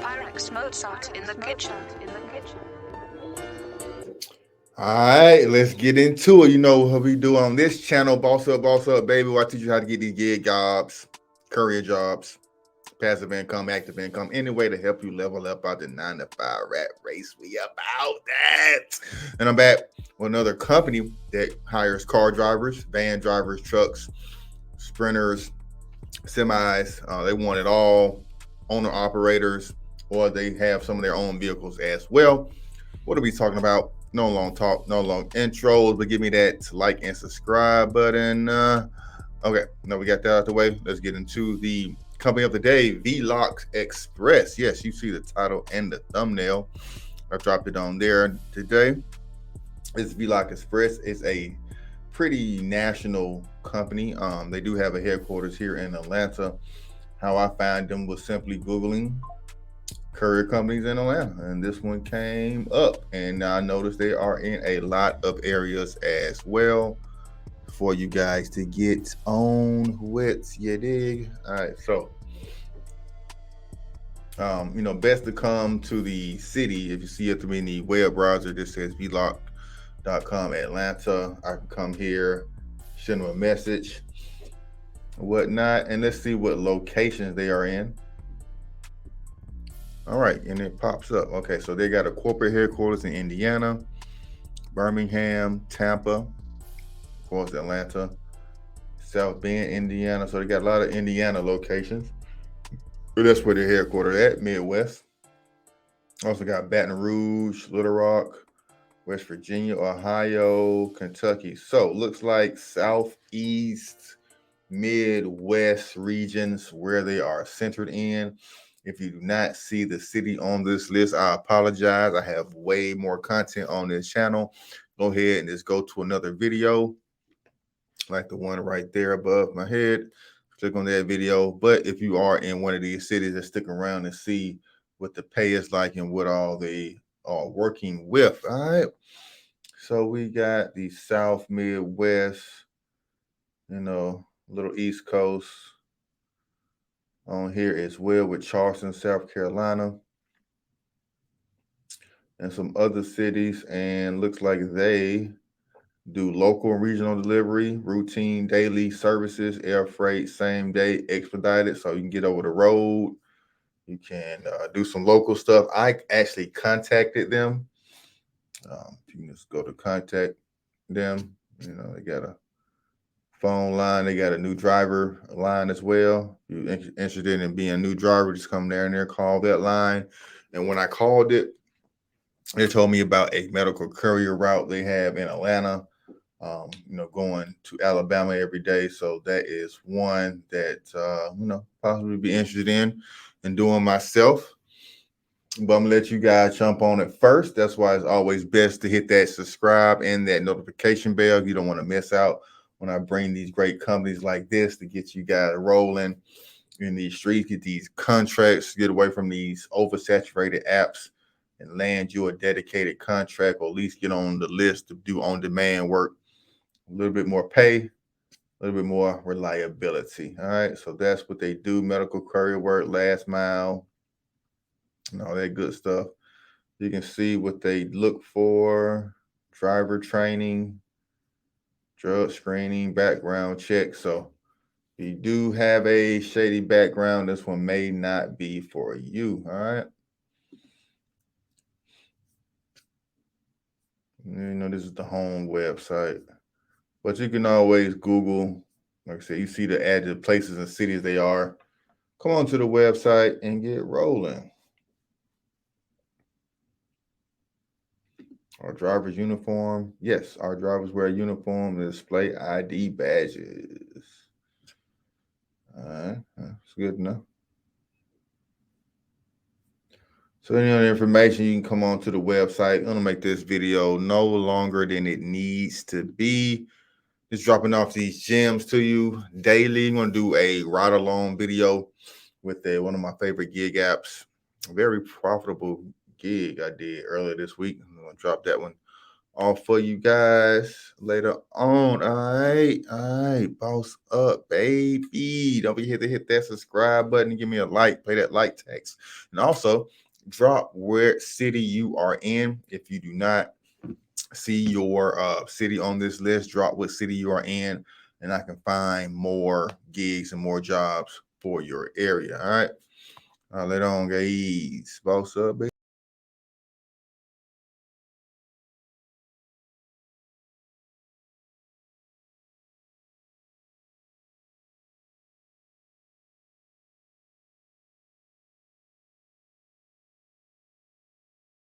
Pyrex Mozart in the kitchen. All right, let's get into it. You know what we do on this channel, boss up, baby. Where I teach you how to get these gig jobs, career jobs, passive income, active income, any way to help you level up out the 9 to 5 rat race. We about that. And I'm back with another company that hires car drivers, van drivers, trucks, sprinters, semis. They want it all, owner operators, or they have some of their own vehicles as well. What are we talking about? No long talk, no long intros, but give me that like and subscribe button. Okay, now we got that out of the way. Let's get into the company of the day, VELOX Express. Yes, you see the title and the thumbnail. I dropped it on there today. It's VELOX Express. It's a pretty national company. They do have a headquarters here in Atlanta. How I found them was simply Googling courier companies in Atlanta, and this one came up, and I noticed they are in a lot of areas as well for you guys to get on with. You dig? All right, so best to come to the city. If you see it through the web browser, this says vloc.com Atlanta. I can come here, send them a message, whatnot, and let's see what locations they are in. All right, and it pops up. Okay, so they got a corporate headquarters in Indiana, Birmingham, Tampa, of course, Atlanta, South Bend, Indiana. So they got a lot of Indiana locations. But that's where their headquarters at, Midwest. Also got Baton Rouge, Little Rock, West Virginia, Ohio, Kentucky. So looks like Southeast, Midwest regions where they are centered in. If you do not see the city on this list, I apologize. I have way more content on this channel. Go ahead and just go to another video, like the one right there above my head. Click on that video. But if you are in one of these cities, just stick around and see what the pay is like and what all they are working with. All right. So we got the South, Midwest, little East Coast on here as well with Charleston, South Carolina, and some other cities. And looks like they do local and regional delivery, routine daily services, air freight, same day, expedited. So you can get over the road. You can do some local stuff. I actually contacted them. You can just go to contact them. They got a phone line. They got a new driver line as well. If you're interested in being a new driver, just come down there, call that line. And when I called it, they told me about a medical courier route they have in Atlanta, going to Alabama every day. So that is one that, possibly be interested in doing myself. But I'm gonna let you guys jump on it first. That's why it's always best to hit that subscribe and that notification bell. You don't want to miss out when I bring these great companies like this to get you guys rolling in these streets, get these contracts, get away from these oversaturated apps, and land you a dedicated contract, or at least get on the list to do on-demand work. A little bit more pay, a little bit more reliability. All right, so that's what they do: medical courier work, last mile, and all that good stuff. You can see what they look for: driver training, drug screening, background check. So if you do have a shady background, this one may not be for you. All right. This is the home website, but you can always Google. Like I said, you see the added places and cities they are. Come on to the website and get rolling. Our driver's uniform. Yes, our drivers wear a uniform to display ID badges. All right, that's good enough. So any other information, you can come on to the website. I'm gonna make this video no longer than it needs to be. Just dropping off these gems to you daily. I'm gonna do a ride along video with one of my favorite gig apps. A very profitable gig I did earlier this week. I'm gonna drop that one all for you guys later on. All right, boss up, baby. Don't forget to hit that subscribe button and give me a like, play that like text. And also drop where city you are in. If you do not see your city on this list, drop what city you are in, and I can find more gigs and more jobs for your area. All right. Later on, guys. Boss up, baby.